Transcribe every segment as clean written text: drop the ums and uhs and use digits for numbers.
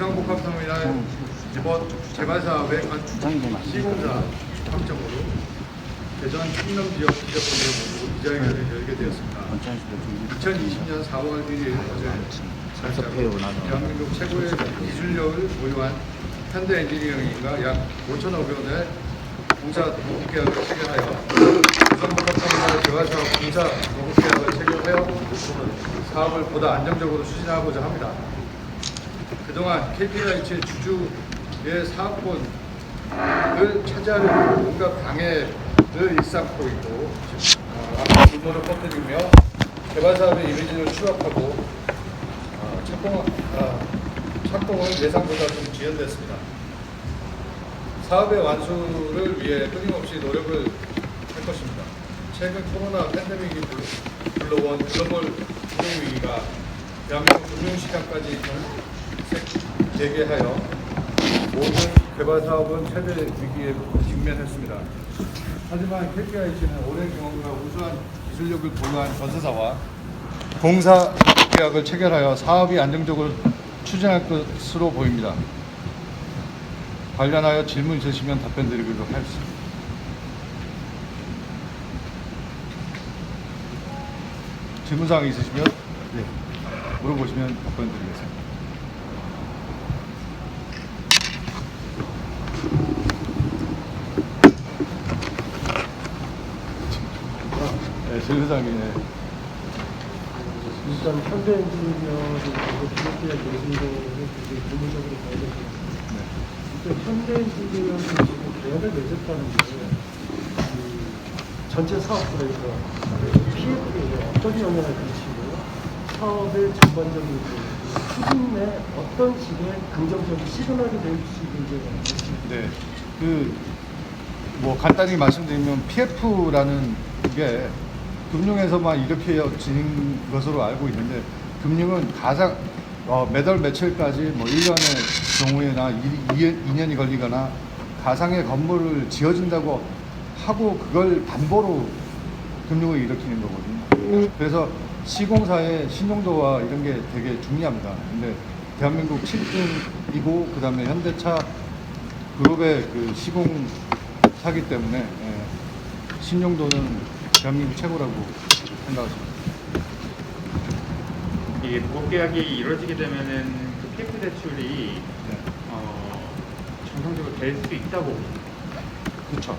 부산복합터미널 이번 개발 사업의 시공사 확정으로 대전 충남 지역 기자분들 모두 기자회견을 열게 되었습니다. 2020년 4월 1일 어제 대한민국 최고의 기술력을 보유한 현대 엔지니어링과 약 5천억 원의 공사 도급 계약을 체결하여 부산복합터미널 개발 사업 공사 도급 계약을 체결하여 사업을 보다 안정적으로 추진하고자 합니다. 그동안 KPIH 주주의 사업권을 차지하려는 온갖 방해를 일삼고 있고 앞으로 불모를 퍼뜨리며 개발 사업의 이미지를 추락하고 착공은 예상보다 좀 지연됐습니다. 사업의 완수를 위해 끊임없이 노력을 할 것입니다. 최근 코로나 팬데믹이 불러온 글로벌 금융 위기가 대한민국 금융시장까지 재개하여 모든 개발 사업은 최대 위기에 직면했습니다. 하지만 KPIH는 오랜 경험과 우수한 기술력을 보유한 건설사와 공사 계약을 체결하여 사업이 안정적으로 추진할 것으로 보입니다. 관련하여 질문 있으시면 답변 드리도록 하겠습니다. 질문사항 있으시면 물어보시면 답변 드리겠습니다. 질문사항이네. 일단 현대 엔지니어링 기업계약 내신도를 되게 고무적으로 봐야 되겠습니다. 일단 현대 엔지니어링 지금 계약을 맺었다는 게 전체 사업부에서 PF에 어떤 영향을 끼치고 사업의 전반적인 추진에 어떤 식의 긍정적인 시그널이 될 수 있는지. 네, 뭐 간단히 말씀드리면 PF라는 게 금융에서만 이렇게 지닌 것으로 알고 있는데, 금융은 가장 매달 며칠까지 뭐 1년의 경우에나 2년이 걸리거나 가상의 건물을 지어진다고 하고 그걸 담보로 금융을 일으키는 거거든요. 그래서 시공사의 신용도와 이런 게 되게 중요합니다. 근데 대한민국 7등이고 그 다음에 현대차 그룹의 그 시공사기 때문에 신용도는 대한민국 최고라고 생각하십니다. 이게 도급계약이 이루어지게 되면은 그 PF 대출이 정상적으로 될 수 있다고. 그렇죠.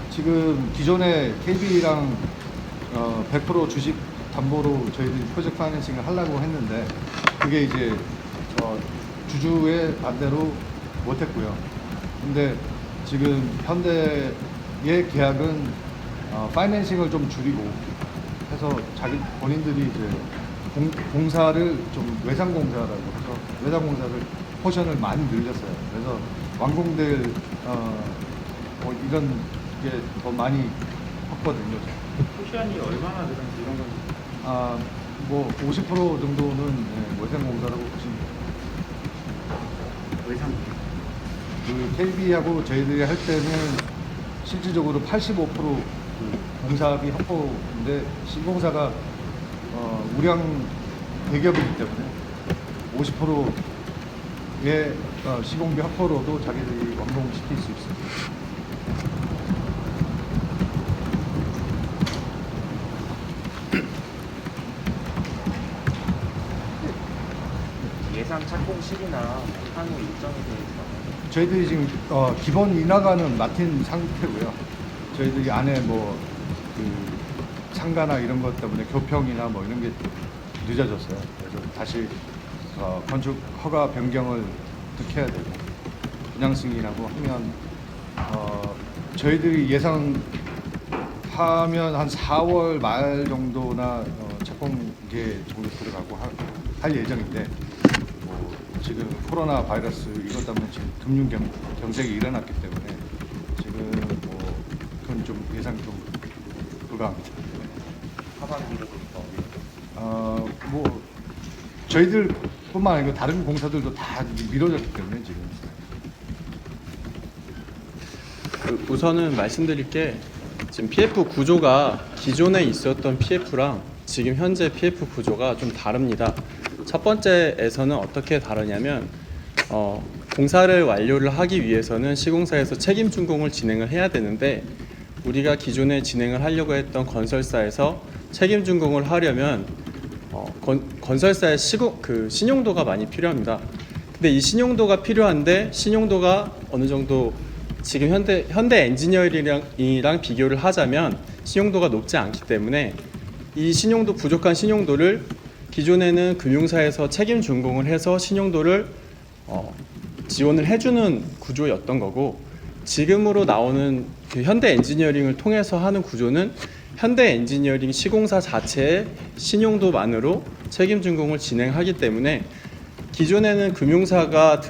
지금 기존에 KB랑 100% 주식 담보로 저희들이 프로젝트 파이낸싱을 하려고 했는데 그게 이제 주주의 반대로 못했고요. 근데 지금 현대의 계약은 파이낸싱을 좀 줄이고 해서 본인들이 이제 공사를 좀 외상공사라고 해서 외상공사를 포션을 많이 늘렸어요. 그래서 완공될 뭐 이런 게 더 많이 컸거든요. 포션이 얼마나 늘었는지 이런 건. 뭐 50% 정도는 외상공사라고 보시면 돼요. 외상. 그 KB하고 저희들이 할 때는 실질적으로 85% 공사비 확보인데 시공사가 우량 대기업이기 때문에 50%의 시공비 확보로도 자기들이 완공시킬 수 있습니다. 예상 착공 시기나 향후 일정에 대해서 저희들이 지금 기본 인하가는 맡은 상태고요. 저희들이 안에 뭐 그 상가나 이런 것 때문에 교평이나 뭐 이런 게 늦어졌어요. 그래서 다시 건축 허가 변경을 득해야 되고 분양 승인하고 하면 저희들이 예상하면 한 4월 말 정도나 착공계 정도 들어가고 할 예정인데 뭐 지금 코로나 바이러스 이것 때문에 지금 금융 경색이 일어났기 때문에 지금 뭐 그건 좀 예상 좀 불가합니다. 하반기로 뭐 저희들뿐만 아니고 다른 공사들도 다 미뤄졌기 때문에 지금. 우선은 말씀드릴 게 지금 PF 구조가 기존에 있었던 PF랑 지금 현재 PF 구조가 좀 다릅니다. 첫 번째에서는 어떻게 다르냐면 공사를 완료를 하기 위해서는 시공사에서 책임 준공을 진행을 해야 되는데 우리가 기존에 진행을 하려고 했던 건설사에서 책임 준공을 하려면 건설사의 신용도가 많이 필요합니다. 근데 이 신용도가 필요한데 신용도가 어느 정도 지금 현대 엔지니어링이랑 비교를 하자면 신용도가 높지 않기 때문에 이 부족한 신용도를 기존에는 금융사에서 책임 준공을 해서 신용도를 지원을 해주는 구조였던 거고 지금으로 나오는 그 현대 엔지니어링을 통해서 하는 구조는 현대 엔지니어링 시공사 자체의 신용도만으로 책임 준공을 진행하기 때문에 기존에는 금융사가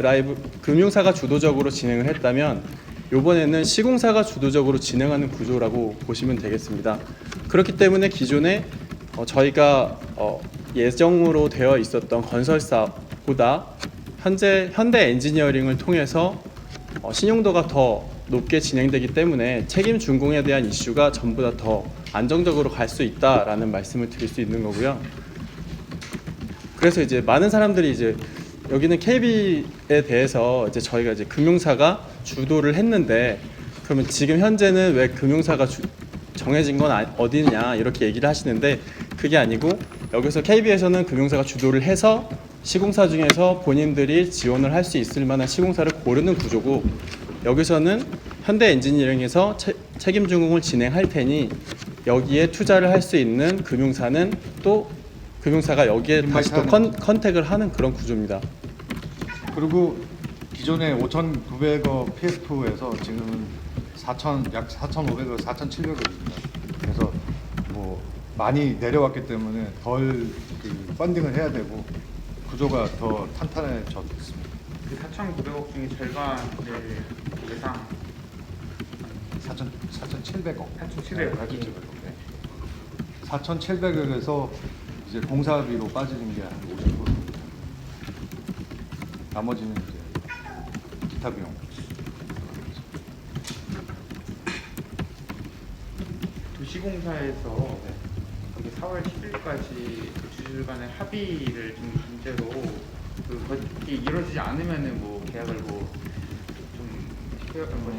주도적으로 진행을 했다면 이번에는 시공사가 주도적으로 진행하는 구조라고 보시면 되겠습니다. 그렇기 때문에 기존에 저희가 예정으로 되어 있었던 건설사보다 현재 현대 엔지니어링을 통해서 신용도가 더 높게 진행되기 때문에 책임 준공에 대한 이슈가 전보다 더 안정적으로 갈 수 있다라는 말씀을 드릴 수 있는 거고요. 그래서 이제 많은 사람들이 이제 여기는 KB에 대해서 이제 저희가 이제 금융사가 주도를 했는데 그러면 지금 현재는 왜 금융사가 정해진 건 어디냐 이렇게 얘기를 하시는데 그게 아니고 여기서 KB에서는 금융사가 주도를 해서 시공사 중에서 본인들이 지원을 할 수 있을 만한 시공사를 고르는 구조고 여기서는 현대 엔지니어링에서 책임 준공을 진행할 테니 여기에 투자를 할 수 있는 금융사는 또 금융사가 여기에 다시 또 컨택을 하는 그런 구조입니다. 그리고 기존에 5,900억 PF에서 지금은 약 4,500억, 4,700억입니다. 그래서 뭐 많이 내려왔기 때문에 덜 그 펀딩을 해야 되고 구조가 더 탄탄해졌습니다. 4,900억 중에 절반을 예상 4,700억. 4,700억. 4,700억에서 이제 공사비로 빠지는 게 한 50%. 나머지는 이제 기타 비용. 도시공사에서 그게 4월 10일까지 주주 간의 합의를 좀 문제로 그게 이루어지지 않으면은 뭐 계약을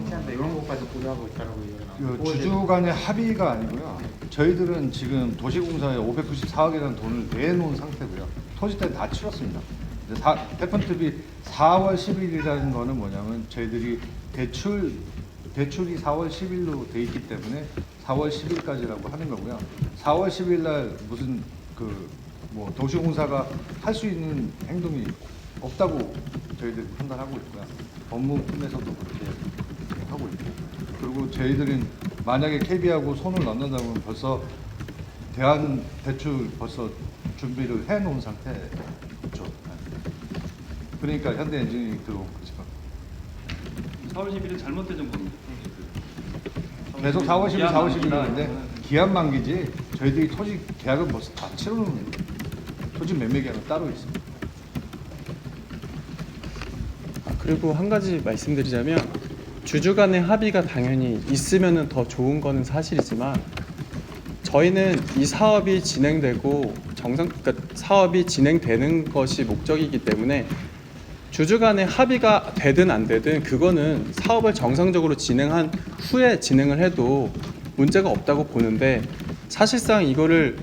해체한다 이런 것까지 고려하고 있다라고 얘기가 주주 간의 합의가 아니고요. 저희들은 지금 도시공사에 594억이라는 돈을 내놓은 상태고요. 토지 때는 다 치렀습니다. 데펀트비 4월 10일이라는 거는 뭐냐면 저희들이 대출이 4월 10일로 돼 있기 때문에 4월 10일까지라고 하는 거고요. 4월 10일 날 무슨 뭐 도시공사가 할 수 있는 행동이 없다고 저희들이 판단하고 있고요. 법무팀에서도 그렇게 하고 있고. 그리고 저희들은 만약에 KB하고 손을 넣는다면 벌써 대안 대출 벌써 준비를 해놓은 상태죠. 그러니까 현대 엔지니어링이 들어온 거죠. 4월 10일은 잘못된 정보입니다. 계속 4월 10일, 4월 10일인데 기한 만기지 저희들이 토지 계약은 벌써 다 치러놓은 토지 매매 계약은 따로 있습니다. 그리고 한 가지 말씀드리자면 주주 간의 합의가 당연히 있으면 더 좋은 거는 사실이지만 저희는 이 사업이 진행되고 그러니까 사업이 진행되는 것이 목적이기 때문에 주주 간의 합의가 되든 안 되든 그거는 사업을 정상적으로 진행한 후에 진행을 해도 문제가 없다고 보는데 사실상 이거를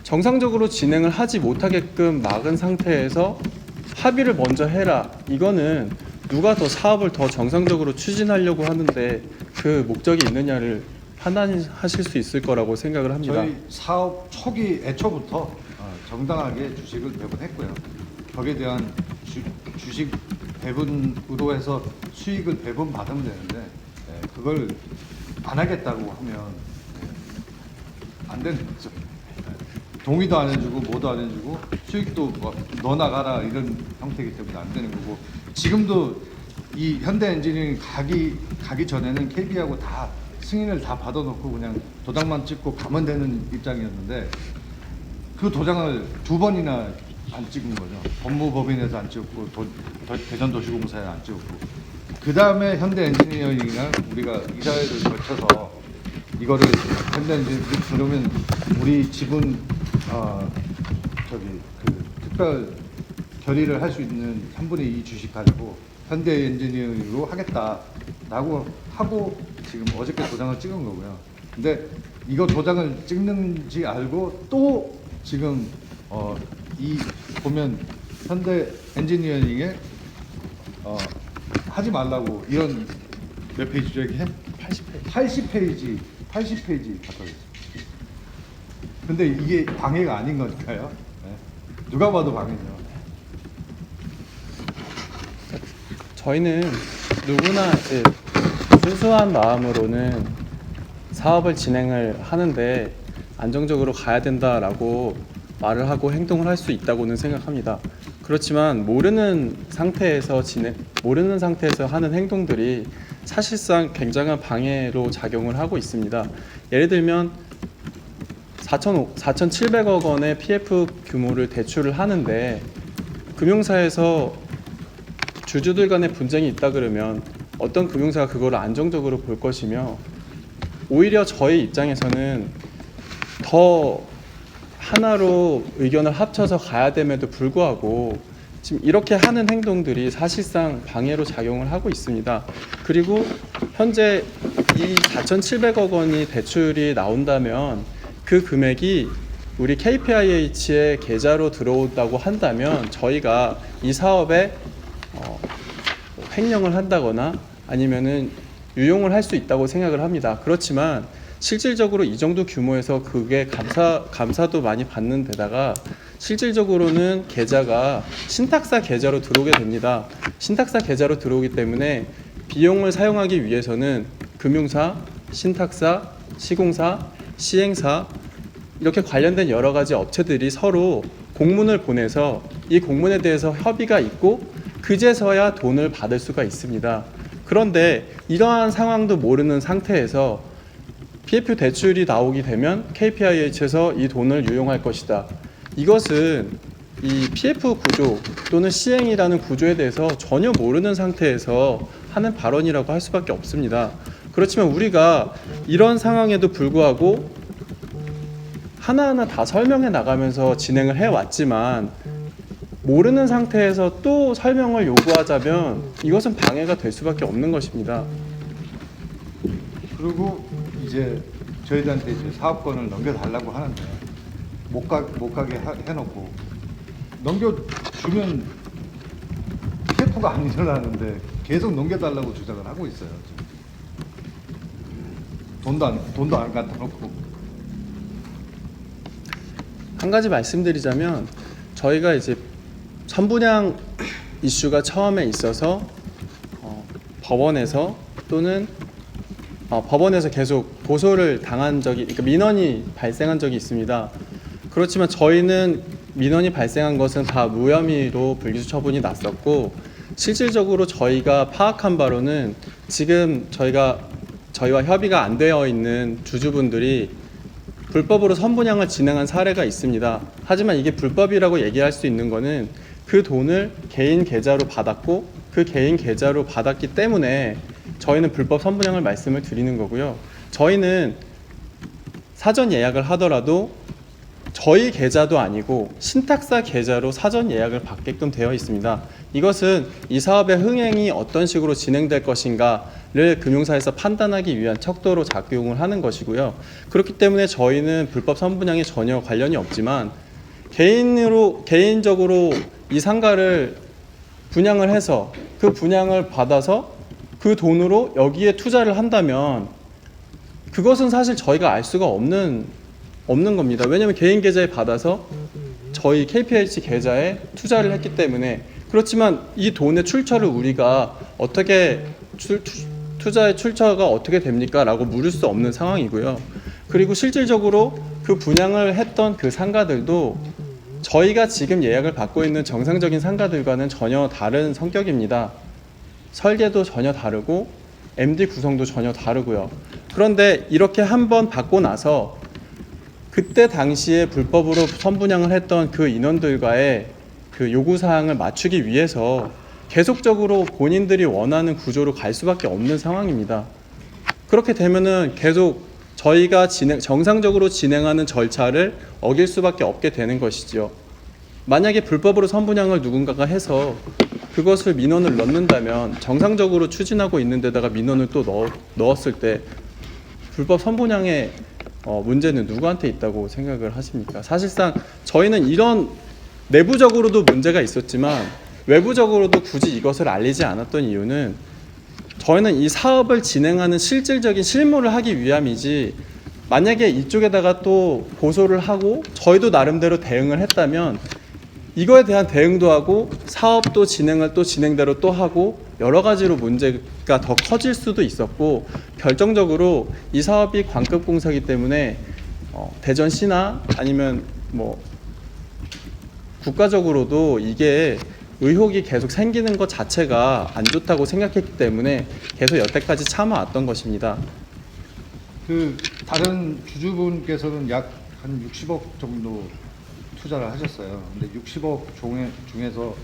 정상적으로 진행을 하지 못하게끔 막은 상태에서 합의를 먼저 해라. 이거는 누가 더 사업을 더 정상적으로 추진하려고 하는데 그 목적이 있느냐를 판단하실 수 있을 거라고 생각을 합니다. 저희 사업 초기 애초부터 정당하게 주식을 배분했고요. 거기에 대한 주식 배분으로 해서 수익을 배분 받으면 되는데 그걸 안 하겠다고 하면 안 되는 거죠. 동의도 안 해주고 뭐도 안 해주고 수익도 뭐 너 나가라 이런 형태이기 때문에 안 되는 거고 지금도 이 현대 엔지니어링 가기 전에는 KB하고 다 승인을 다 받아놓고 그냥 도장만 찍고 가면 되는 입장이었는데 그 도장을 2번이나 안 찍은 거죠. 법무법인에서 안 찍었고 대전도시공사에 안 찍었고 그 다음에 현대 엔지니어링이랑 우리가 이사회를 거쳐서 이거를 현대 엔지니어링 그러면 우리 지분 그 특별 결의를 할 수 있는 3분의 2 주식 가지고 현대 엔지니어링으로 하겠다라고 하고 지금 어저께 도장을 찍은 거고요. 근데 이거 도장을 찍는지 알고 또 지금 이 보면 현대 엔지니어링에 하지 말라고 이런 몇 페이지죠 이게? 80페이지 갖다 줬어요. 근데 이게 방해가 아닌 거니까요. 네. 누가 봐도 방해죠. 저희는 누구나 이제 순수한 마음으로는 사업을 진행을 하는데 안정적으로 가야 된다라고 말을 하고 행동을 할 수 있다고는 생각합니다. 그렇지만 모르는 상태에서 하는 행동들이 사실상 굉장한 방해로 작용을 하고 있습니다. 예를 들면 4,700억 원의 PF 규모를 대출을 하는데 금융사에서 주주들 간의 분쟁이 있다 그러면 어떤 금융사가 그걸 안정적으로 볼 것이며 오히려 저희 입장에서는 더 하나로 의견을 합쳐서 가야 됨에도 불구하고 지금 이렇게 하는 행동들이 사실상 방해로 작용을 하고 있습니다. 그리고 현재 이 4,700억 원이 대출이 나온다면 그 금액이 우리 KPIH의 계좌로 들어온다고 한다면 저희가 이 사업에 횡령을 한다거나 아니면은 유용을 할 수 있다고 생각을 합니다. 그렇지만 실질적으로 이 정도 규모에서 그게 감사도 많이 받는 데다가 실질적으로는 계좌가 신탁사 계좌로 들어오게 됩니다. 신탁사 계좌로 들어오기 때문에 비용을 사용하기 위해서는 금융사, 신탁사, 시공사, 시행사 이렇게 관련된 여러 가지 업체들이 서로 공문을 보내서 이 공문에 대해서 협의가 있고 그제서야 돈을 받을 수가 있습니다. 그런데 이러한 상황도 모르는 상태에서 PF 대출이 나오게 되면 KPIH에서 이 돈을 유용할 것이다. 이것은 이 PF 구조 또는 시행이라는 구조에 대해서 전혀 모르는 상태에서 하는 발언이라고 할 수밖에 없습니다. 그렇지만 우리가 이런 상황에도 불구하고 하나하나 다 설명해 나가면서 진행을 해왔지만 모르는 상태에서 또 설명을 요구하자면 이것은 방해가 될 수밖에 없는 것입니다. 그리고 이제 저희들한테 이제 사업권을 넘겨달라고 하는데 못 가게 해놓고 넘겨주면 PF가 안 일어나는데 계속 넘겨달라고 주장을 하고 있어요. 지금. 돈도 안 갖다 놓고. 한 가지 말씀드리자면 저희가 이제 선분양 이슈가 처음에 있어서 법원에서 또는 법원에서 계속 고소를 당한 적이, 그러니까 민원이 발생한 적이 있습니다. 그렇지만 저희는 민원이 발생한 것은 다 무혐의로 불기소 처분이 났었고 실질적으로 저희가 파악한 바로는 지금 저희와 협의가 안 되어 있는 주주분들이 불법으로 선분양을 진행한 사례가 있습니다. 하지만 이게 불법이라고 얘기할 수 있는 거는 그 돈을 개인 계좌로 받았고 그 개인 계좌로 받았기 때문에 저희는 불법 선분양을 말씀을 드리는 거고요. 저희는 사전 예약을 하더라도 저희 계좌도 아니고 신탁사 계좌로 사전 예약을 받게끔 되어 있습니다. 이것은 이 사업의 흥행이 어떤 식으로 진행될 것인가를 금융사에서 판단하기 위한 척도로 작용을 하는 것이고요. 그렇기 때문에 저희는 불법 선분양에 전혀 관련이 없지만 개인적으로 이 상가를 분양을 해서 그 분양을 받아서 그 돈으로 여기에 투자를 한다면 그것은 사실 저희가 알 수가 없는 겁니다. 왜냐하면 개인 계좌에 받아서 저희 KPIH 계좌에 투자를 했기 때문에. 그렇지만 이 돈의 출처를 우리가 어떻게 투자의 출처가 어떻게 됩니까? 라고 물을 수 없는 상황이고요. 그리고 실질적으로 그 분양을 했던 그 상가들도 저희가 지금 예약을 받고 있는 정상적인 상가들과는 전혀 다른 성격입니다. 설계도 전혀 다르고 MD 구성도 전혀 다르고요. 그런데 이렇게 한번 받고 나서 그때 당시에 불법으로 선분양을 했던 그 인원들과의 그 요구사항을 맞추기 위해서 계속적으로 본인들이 원하는 구조로 갈 수밖에 없는 상황입니다. 그렇게 되면은 계속 저희가 정상적으로 진행하는 절차를 어길 수밖에 없게 되는 것이죠. 만약에 불법으로 선분양을 누군가가 해서 그것을 민원을 넣는다면 정상적으로 추진하고 있는 데다가 민원을 또 넣었을 때 불법 선분양의 문제는 누구한테 있다고 생각을 하십니까? 사실상 저희는 이런 내부적으로도 문제가 있었지만 외부적으로도 굳이 이것을 알리지 않았던 이유는 저희는 이 사업을 진행하는 실질적인 실무를 하기 위함이지, 만약에 이쪽에다가 또 고소를 하고 저희도 나름대로 대응을 했다면 이거에 대한 대응도 하고 사업도 진행을 또 진행대로 또 하고 여러 가지로 문제가 더 커질 수도 있었고, 결정적으로 이 사업이 광급 공사이기 때문에 대전시나 아니면 뭐 국가적으로도 이게 의혹이 계속 생기는 것 자체가 안 좋다고 생각했기 때문에 계속 여태까지 참아왔던 것입니다. 그 다른 주주분께서는 약 한 60억 정도 투자를 하셨어요. 근데 60억 중에서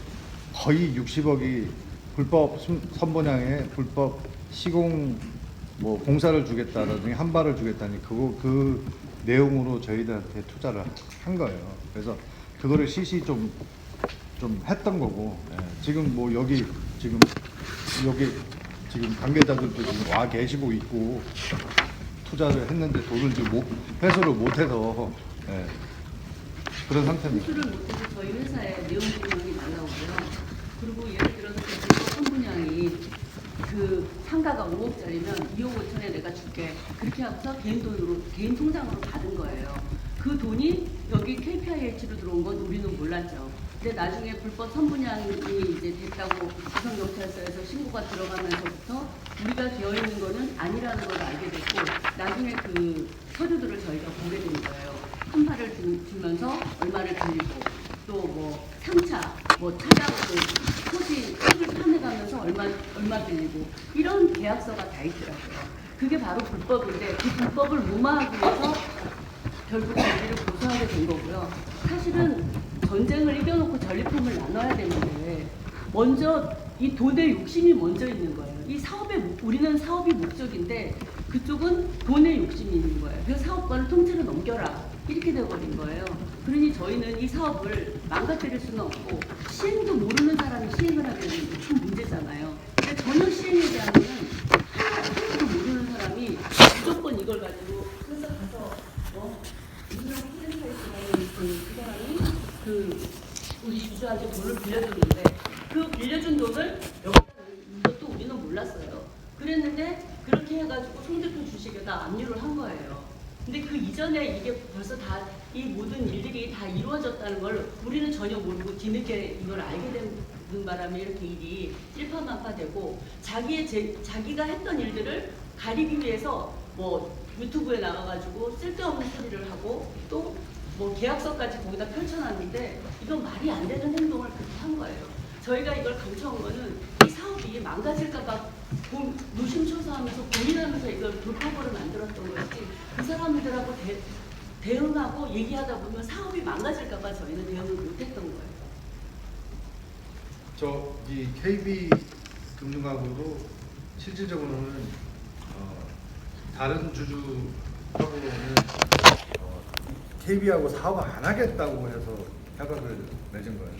거의 60억이 불법 선분양에 불법 시공 뭐 공사를 주겠다라든지 한발을 주겠다니 그 내용으로 저희들한테 투자를 한 거예요. 그래서 그거를 시시 좀 했던 거고, 예. 지금 뭐 여기 지금 관계자들도 지금 와 계시고 있고 투자를 했는데 돈을 지금 회수를 못해서, 예. 그런 상태입니다. 회수를 못해서 저희 회사에 내용 증명이 날라오고요. 그리고 예를 들어서 그 선분양이 그 상가가 5억짜리면 2억 5천에 내가 줄게, 그렇게 하고서 개인 돈으로, 개인 통장으로 받은 거예요. 그 돈이 여기 KPIH로 들어온 건 우리는 몰랐죠. 근데 나중에 불법 선분양이 이제 됐다고 부산경찰서에서 신고가 들어가면서부터 우리가 되어 있는 거는 아니라는 걸 알게 됐고, 나중에 그 서류들을 저희가 보게 된 거예요. 한 팔을 주면서 얼마를 빌리고, 또 뭐 3차 뭐 차량도 토지를 판매가면서 얼마 빌리고, 이런 계약서가 다 있더라고요. 그게 바로 불법인데 그 불법을 무마하기 위해서 결국 저희를 고소하게 된 거고요. 사실은 전쟁을 이겨놓고 전리품을 나눠야 되는데 먼저 이 돈의 욕심이 먼저 있는 거예요. 이 우리는 사업이 목적인데 그쪽은 돈의 욕심이 있는 거예요. 그래서 사업권을 통째로 넘겨라, 이렇게 되어버린 거예요. 그러니 저희는 이 사업을 망가뜨릴 수는 없고, 시행도 모르는 사람이 시행을 하게 되는 게 큰 문제잖아요. 근데 전혀 시행에 대한은 하나도 모르는 사람이 무조건 이걸 가지고, 그래서 가서 이준영 프랜차이즈라는 그 사람이 우리 주주한테 돈을 빌려줬는데 그 빌려준 돈을 이것도 우리는 몰랐어요. 그랬는데 그렇게 해가지고 송 대표 주식에다 압류를 한 거예요. 근데 그 이전에 이게 벌써 다 이 모든 일들이 다 이루어졌다는 걸 우리는 전혀 모르고 뒤늦게 이걸 알게 되는 바람에 이렇게 일이 일파만파되고, 자기가 했던 일들을 가리기 위해서 뭐 유튜브에 나가가지고 쓸데없는 소리를 하고 또 뭐 계약서까지 거기다 펼쳐놨는데 이건 말이 안 되는 행동을 그렇게 한 거예요. 저희가 이걸 강조한 거는 이 사업이 망가질까봐 노심초사하면서 고민하면서 이걸 불법으로 만들었던 거지, 그 사람들하고 대응하고 얘기하다 보면 사업이 망가질까봐 저희는 대응을 못했던 거예요. 이 KB 금융하고도 실질적으로는 다른 주주하고는 KB하고 사업 안 하겠다고 해서 협약을 맺은 거예요.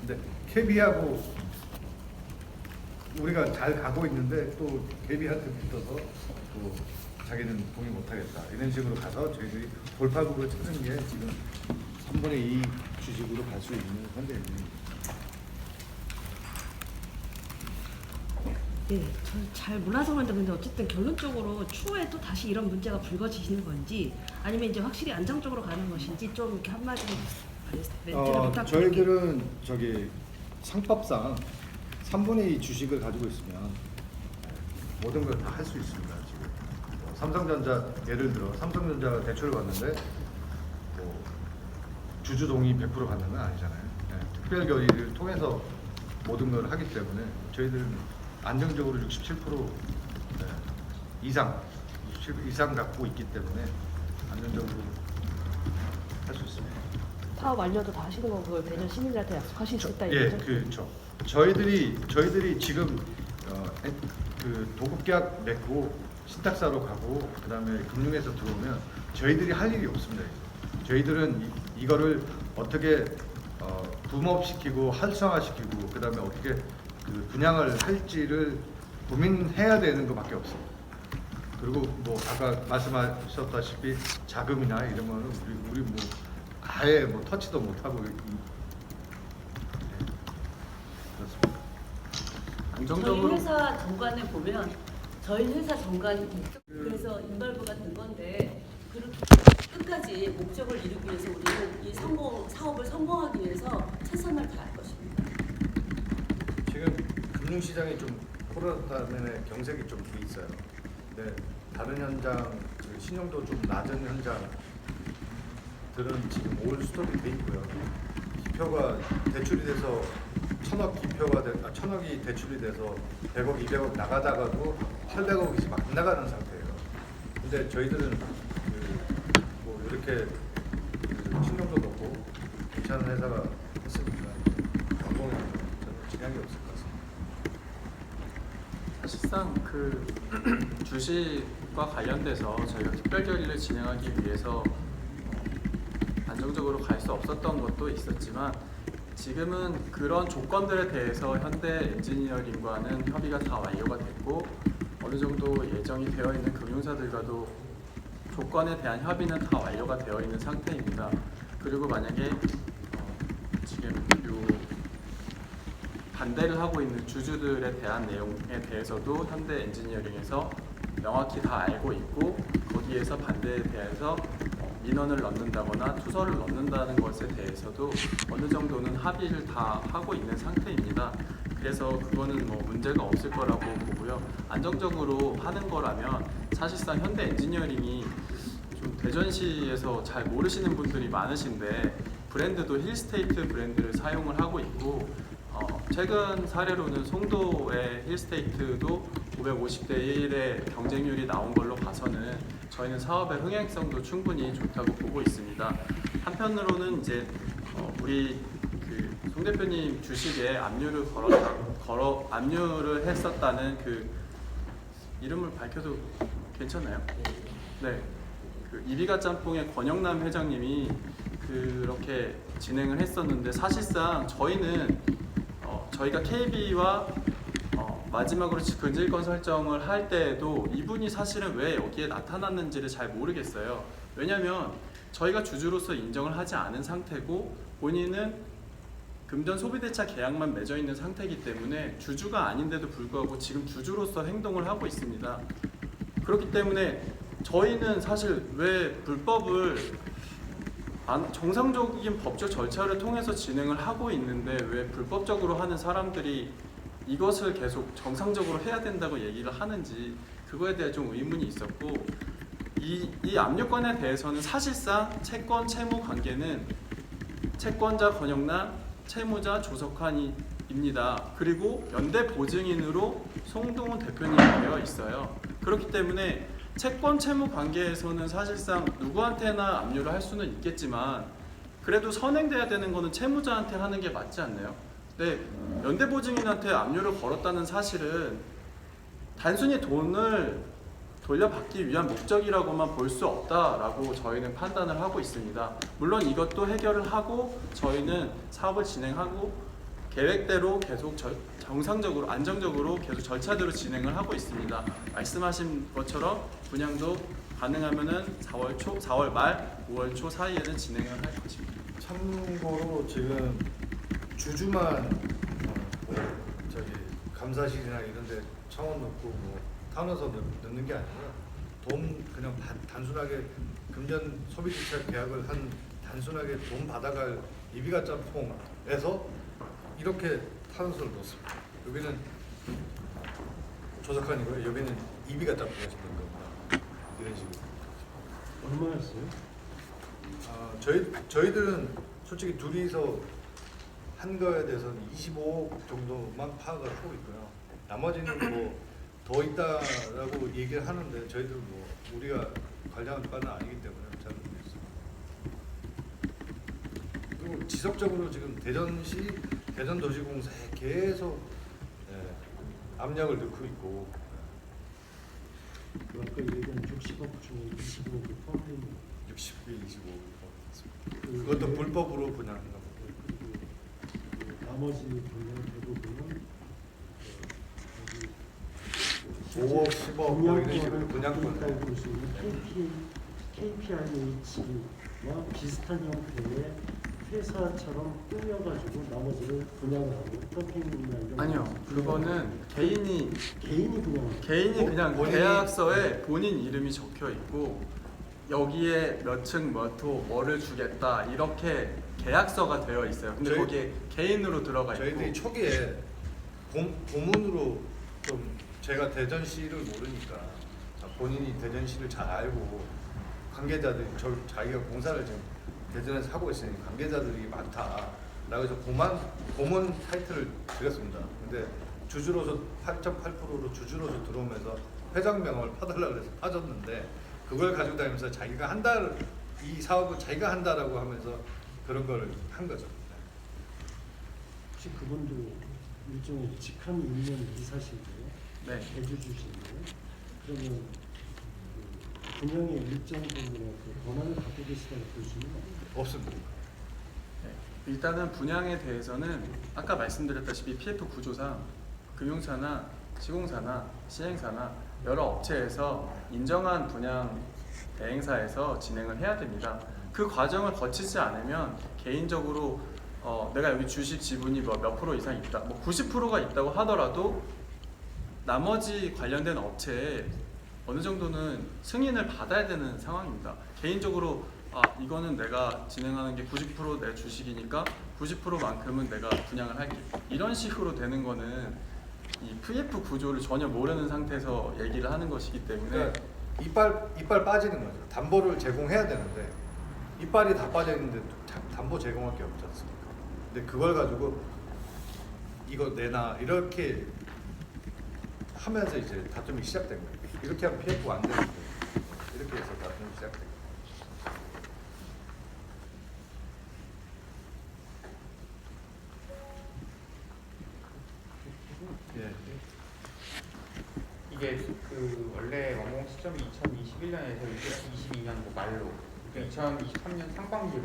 근데 KB하고 우리가 잘 가고 있는데 또 KB한테 붙어서 또 자기는 동의 못하겠다, 이런 식으로 가서 저희들이 돌파구를 찾은 게 지금 3분의 2 주식으로 갈 수 있는 현재입니다. 네, 저는 잘 몰라서 그런데 근데 어쨌든 결론적으로 추후에 또 다시 이런 문제가 불거지시는 건지 아니면 이제 확실히 안정적으로 가는 것인지 좀 이렇게 한마디로 멘트를 부탁드릴게요. 저희들은 상법상 3분의 2 주식을 가지고 있으면 모든 걸 다 할 수 있습니다. 지금 삼성전자, 예를 들어 삼성전자가 대출을 받는데 뭐 주주 동의 100% 받는 건 아니잖아요. 특별 결의를 통해서 모든 걸 하기 때문에 저희들은 안정적으로 67% 이상 갖고 있기 때문에 안정적으로 할 수 있습니다. 사업 완료도 다 하시는 거 그걸 대전 시민들한테 약속하실 수 있다 예, 이거죠? 그렇죠. 저희들이 지금 그 도급계약 맺고 신탁사로 가고 그다음에 금융에서 들어오면 저희들이 할 일이 없습니다. 저희들은 이거를 어떻게 붐업시키고 활성화시키고 그다음에 어떻게 그 분양을 할지를 고민해야 되는 것밖에 없습니다. 그리고 뭐 아까 말씀하셨다시피 자금이나 이런 거는 우리 뭐 아예 뭐 터치도 못하고 그렇습니다. 저희 회사 정관에 보면 저희 회사 정관이 그래서 인발부가 된 건데 그렇게 끝까지 목적을 이루기 위해서 우리는 이 사업을 성공하기 위해서 최선을 다할 것입니다. 지금 금융시장이 좀 코로나 때문에 경색이 좀 돼 있어요. 근데 다른 현장, 그 신용도 좀 낮은 현장들은 지금 올 스톱이 돼 있고요. 기표가 대출이 돼서 천억이 대출이 돼서 100억, 200억 나가다가도 800억이 막 나가는 상태예요. 근데 저희들은 뭐 이렇게 신용도 높고 괜찮은 회사가 있으니까 광공에 저는 지장이 없을 것 같습니다. 사실상 그 주식과 관련돼서 저희가 특별 결의를 진행하기 위해서 안정적으로 갈 수 없었던 것도 있었지만 지금은 그런 조건들에 대해서 현대 엔지니어링과는 협의가 다 완료가 됐고 어느 정도 예정이 되어 있는 금융사들과도 조건에 대한 협의는 다 완료가 되어 있는 상태입니다. 그리고 만약에 지금 요 반대를 하고 있는 주주들에 대한 내용에 대해서도 현대 엔지니어링에서 명확히 다 알고 있고 거기에서 반대에 대해서 민원을 넣는다거나 투서를 넣는다는 것에 대해서도 어느 정도는 합의를 다 하고 있는 상태입니다. 그래서 그거는 뭐 문제가 없을 거라고 보고요. 안정적으로 하는 거라면 사실상 현대 엔지니어링이 좀 대전시에서 잘 모르시는 분들이 많으신데 브랜드도 힐스테이트 브랜드를 사용을 하고 있고 최근 사례로는 송도의 힐스테이트도 550대 1의 경쟁률이 나온 걸로 봐서는 저희는 사업의 흥행성도 충분히 좋다고 보고 있습니다. 한편으로는 이제 우리 그 송 대표님 주식에 압류를 압류를 했었다는 그 이름을 밝혀도 괜찮나요? 네, 그 이비가 짬뽕의 권영남 회장님이 그렇게 진행을 했었는데 사실상 저희는 저희가 KB와 마지막으로 근질권 설정을 할 때에도 이분이 사실은 왜 여기에 나타났는지를 잘 모르겠어요. 왜냐하면 저희가 주주로서 인정을 하지 않은 상태고 본인은 금전 소비대차 계약만 맺어 있는 상태이기 때문에 주주가 아닌데도 불구하고 지금 주주로서 행동을 하고 있습니다. 그렇기 때문에 저희는 사실 왜 불법을 정상적인 법적 절차를 통해서 진행을 하고 있는데 왜 불법적으로 하는 사람들이 이것을 계속 정상적으로 해야 된다고 얘기를 하는지 그거에 대해 좀 의문이 있었고 이 압류권에 대해서는 사실상 채권 채무 관계는 채권자 권영남, 채무자 조석환입니다. 그리고 연대 보증인으로 송동훈 대표님이 되어 있어요. 그렇기 때문에 채권 채무 관계에서는 사실상 누구한테나 압류를 할 수는 있겠지만 그래도 선행돼야 되는 거는 채무자한테 하는 게 맞지 않나요? 네, 연대보증인한테 압류를 걸었다는 사실은 단순히 돈을 돌려받기 위한 목적이라고만 볼 수 없다라고 저희는 판단을 하고 있습니다. 물론 이것도 해결을 하고 저희는 사업을 진행하고 계획대로 계속 정상적으로 안정적으로 계속 절차대로 진행을 하고 있습니다. 말씀하신 것처럼 분양도 가능하면은 4월 말 5월 초 사이에는 진행을 할 것입니다. 참고로 지금 주주만 감사실이나 이런데 청원 넣고 뭐 타운허서 넣는 게 아니라 돈 그냥 단순하게 금전 소비주차 계약을 한 단순하게 돈 받아갈 이비가 짬뽕에서 이렇게 타운허서를 넣습니다. 여기는 조석환이고요. 여기는 이비가 짬뽕에서 넣는 겁니다. 이런 식으로. 얼마였어요? 저희들은 솔직히 둘이서 한 거에 대해서는 25억 정도만 파악을 하고 있고요. 나머지는 뭐 더 있다라고 얘기를 하는데 저희들은 뭐 우리가 관리하는 바는 아니기 때문에 잘 모르겠습니다. 그리고 지속적으로 지금 대전시 대전도시공사에 계속 압력을 넣고 있고 아까 얘기한 60억 중에 25억이 포함되어 있는 60개 25억 그것도 불법으로 분양한 겁니다. 나머지 분야 대부분은 5억, 10억 뭐 이런 식으로 분양권. 있다고 볼 수 있는 KPIH와 비슷한 형태의 회사처럼 꾸며가지고 나머지를 분양을 하고 캠핑이나 이런 아니요, 거 그거는 개인이 개인이 그냥 본인이- 계약서에 본인 이름이 적혀 있고 여기에 몇 층 몇 호 뭐를 주겠다 이렇게 계약서가 되어 있어요. 근데 저희- 거기에 개인으로 들어가 있고 저희들이 초기에 고문으로 좀 제가 대전시를 모르니까 본인이 대전시를 잘 알고 관계자들이 자기가 공사를 지금 대전에서 하고 있으니 관계자들이 많다라고 해서 고문 타이틀을 드렸습니다. 근데 주주로서 8.8%로 주주로서 들어오면서 회장명을 파달라고 해서 파줬는데 그걸 가지고 다니면서 자기가 한다, 이 사업을 자기가 한다라고 하면서 그런 걸 한 거죠. 혹시 그분도 일종의 직함이 있는 이사신데요? 네. 대주주신데요? 그러면 그 분양의 일정 부분에 그 권한을 갖고 계시다고 볼 수는 없습니다. 네, 일단은 분양에 대해서는 아까 말씀드렸다시피 PF 구조상 금융사나 시공사나 시행사나 여러 업체에서 인정한 분양 대행사에서 진행을 해야 됩니다. 그 과정을 거치지 않으면 개인적으로 내가 여기 주식 지분이 뭐 몇 프로 이상 있다, 뭐 90%가 있다고 하더라도 나머지 관련된 업체에 어느 정도는 승인을 받아야 되는 상황입니다. 개인적으로 이거는 내가 진행하는 게 90% 내 주식이니까 90%만큼은 내가 분양을 할게. 이런 식으로 되는 거는 이 PF 구조를 전혀 모르는 상태에서 얘기를 하는 것이기 때문에 그러니까 이빨 빠지는 거죠. 담보를 제공해야 되는데 이빨이 다 빠져 있는데 담보 제공할 게 없지 않습니까? 근데 그걸 가지고 이거 내놔 이렇게 하면서 이제 다툼이 시작된 거예요. 이렇게 하면 PF가 안 되는데 이렇게 해서 다툼이 시작된 거예요. 예. 이게 그 원래 완공 시점이 2021년에서 2022년 말로, 그러니까 2023년 상반기로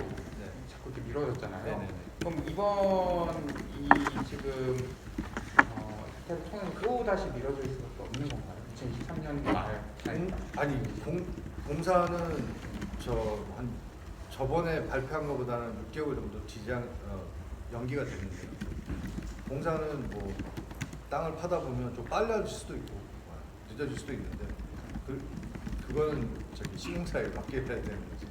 자꾸 이렇게 미뤄졌잖아요. 네네네. 그럼 이번 이 지금 사태를 통해서 또 다시 미뤄질 수밖에 없는 건가요? 2023년 말. 아니 공사는 저번에 발표한 것보다는 6개월 정도 연기가 됐는데요. 공사는 뭐 땅을 파다 보면 좀 빨라질 수도 있고 늦어질 수도 있는데 그거는 시공사에 맡겨야 되는 거지.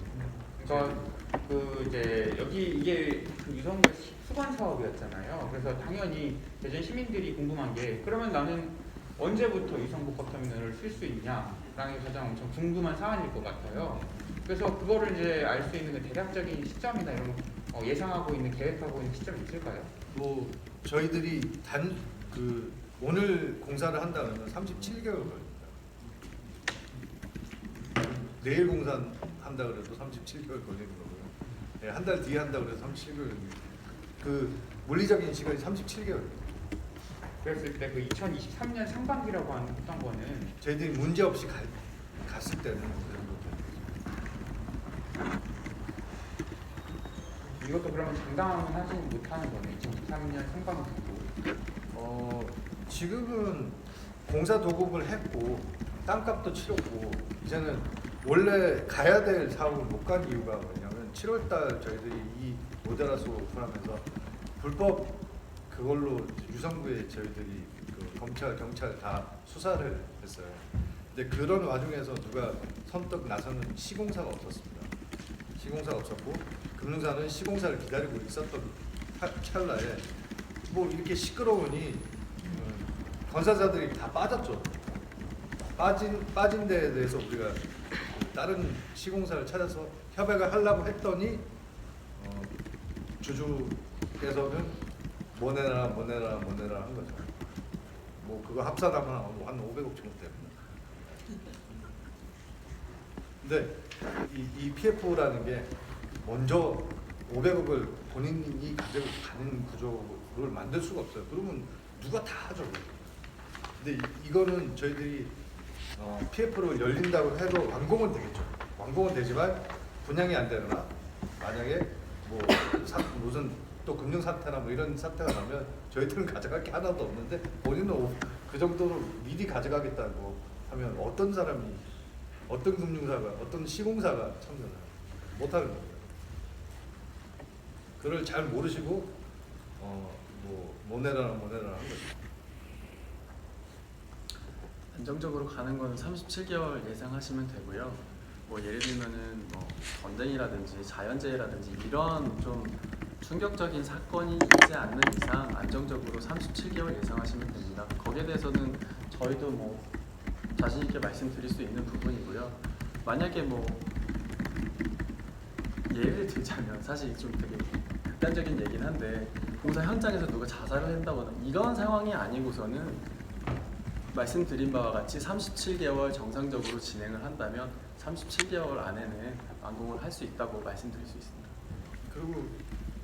그러니까 그 이제 여기 이게 그 유성구의 수건 사업이었잖아요. 그래서 당연히 대전 시민들이 궁금한 게 그러면 나는 언제부터 유성구 버터미널을 쓸 수 있냐라는 게 가장 엄청 궁금한 사안일 것 같아요. 그래서 그거를 이제 알 수 있는 그 대략적인 시점이나 이런 거 예상하고 있는 계획하고 있는 시점이 있을까요? 뭐 저희들이 오늘 공사를 한다면 37개월 걸립니다. 내일 공사한다 그래도 37개월 걸리는 거고요. 네, 한 달 뒤에 한다 그래도 37개월 걸립니다. 그 물리적인 시간이 37개월입니다. 그랬을 때 그 2023년 상반기라고 했던 거는 저희들이 문제 없이 갔을 때는 그 정도 됩니다. 이것도 그러면 장담은 하지는 못하는 거네. 2023년 상반기도. 지금은 공사 도급을 했고 땅값도 치렀고 이제는 원래 가야 될 사업을 못 간 이유가 뭐냐면 7월달 저희들이 이 모델하우스 오픈하면서 불법 그걸로 유성구에 저희들이 그 검찰 경찰 다 수사를 했어요. 근데 그런 와중에서 누가 선뜻 나서는 시공사가 없었습니다. 시공사가 없었고 금융사는 시공사를 기다리고 있었던 찰나에 뭐 이렇게 시끄러우니 건설사들이 다 빠졌죠. 빠진 데에 대해서 우리가 다른 시공사를 찾아서 협약을 하려고 했더니 주주께서는 뭐 내라 한 거죠. 뭐 그거 합산하면 한 500억 정도 됩니다. 근데 이 PF라는 게 먼저 500억을 본인이 가지고 가는 구조를 만들 수가 없어요. 그러면 누가 다 하죠. 근데 이거는 저희들이 PF로 열린다고 해도 완공은 되겠죠. 완공은 되지만 분양이 안 되거나 만약에 무슨 또 또 금융 사태나 뭐 이런 사태가 나면 저희들은 가져갈 게 하나도 없는데 본인은 그 정도로 미리 가져가겠다고 하면 어떤 사람이, 어떤 금융사가, 어떤 시공사가 참여를 못하는 거예요. 그걸 잘 모르시고 모내라는 거죠. 안정적으로 가는 거는 37개월 예상하시면 되고요. 뭐 예를 들면은 뭐 전쟁이라든지 자연재해라든지 이런 좀 충격적인 사건이 있지 않는 이상 안정적으로 37개월 예상하시면 됩니다. 거기에 대해서는 저희도 뭐 자신 있게 말씀드릴 수 있는 부분이고요. 만약에 뭐 예를 들자면 사실 좀 되게 극단적인 얘기긴 한데 공사 현장에서 누가 자살을 한다거나 이런 상황이 아니고서는 말씀드린 바와 같이 37개월 정상적으로 진행을 한다면 37개월 안에는 완공을 할 수 있다고 말씀드릴 수 있습니다. 그리고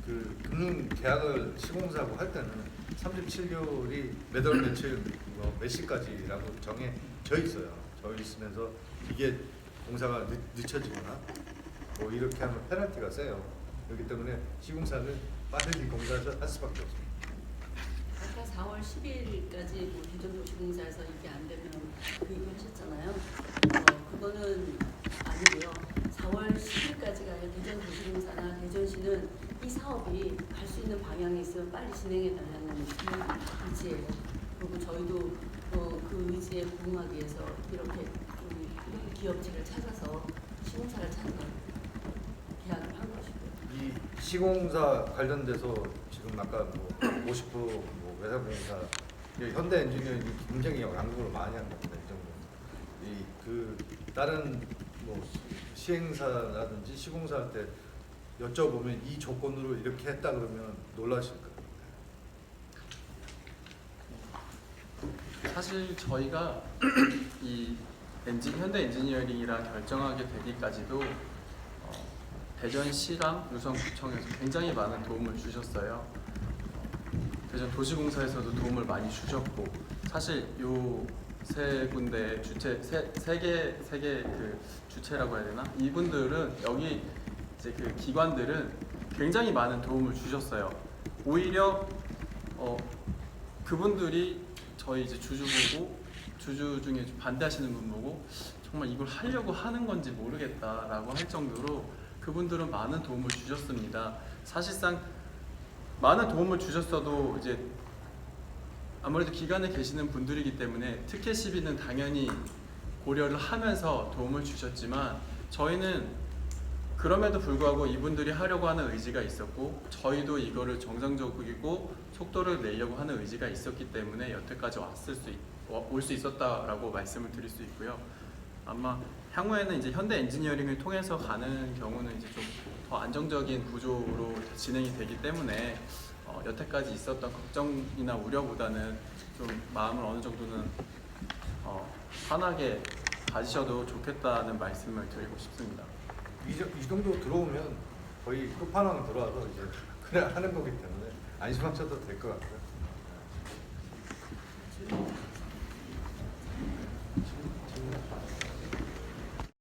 그 금융 계약을 시공사하고 할 때는 37개월이 몇 월 며칠 몇 시까지라고 정해져 있어요. 져 있으면서 이게 공사가 늦춰지거나 뭐 이렇게 하면 페널티가 세요. 그렇기 때문에 시공사는 빠르게 공사를 할 수밖에 없습니다. 아까 4월 10일까지 뭐 대전도시공사에서 이게 안 되면 그 얘기 하셨잖아요. 그거는 아니고요. 4월 10일까지가 대전도시공사나 대전시는 이 사업이 갈 수 있는 방향이 있으면 빨리 진행해 달라는 의지예요. 그리고 저희도 그 의지에 부응하기 위해서 이렇게 기업체를 찾아서 시공사를 찾아서 계약을 한 것이고요. 이 시공사 관련돼서 지금 아까 뭐 50% 뭐 외상공사, 현대 엔지니어링이 굉장히 양국을 많이 한 겁니다. 이 정도. 그 다른 뭐 시행사라든지 시공사한테 여쭤보면 이 조건으로 이렇게 했다 그러면 놀라실 겁니다. 사실 저희가 이 현대 엔지니어링이라 결정하게 되기까지도 대전시랑 유성구청에서 굉장히 많은 도움을 주셨어요. 대전 도시공사에서도 도움을 많이 주셨고 사실 요 세 군데 주체 세 개 그 주체라고 해야 되나? 이분들은 여기 이제 그 기관들은 굉장히 많은 도움을 주셨어요. 오히려 그분들이 저희 이제 주주 보고 주주 중에 좀 반대하시는 분 보고 정말 이걸 하려고 하는 건지 모르겠다라고 할 정도로 그분들은 많은 도움을 주셨습니다. 사실상 많은 도움을 주셨어도 이제 아무래도 기관에 계시는 분들이기 때문에 특혜 시비는 당연히 고려를 하면서 도움을 주셨지만 저희는 그럼에도 불구하고 이분들이 하려고 하는 의지가 있었고 저희도 이거를 정상적이고 속도를 내려고 하는 의지가 있었기 때문에 여태까지 올 수 있었다라고 말씀을 드릴 수 있고요. 아마 향후에는 이제 현대 엔지니어링을 통해서 가는 경우는 이제 좀 더 안정적인 구조로 진행이 되기 때문에 여태까지 있었던 걱정이나 우려보다는 좀 마음을 어느 정도는 편하게 가지셔도 좋겠다는 말씀을 드리고 싶습니다. 이 정도 들어오면 거의 끝판왕 들어와서 이제 그래 하는 거기 때문에 안심하셔도 될 것 같고요.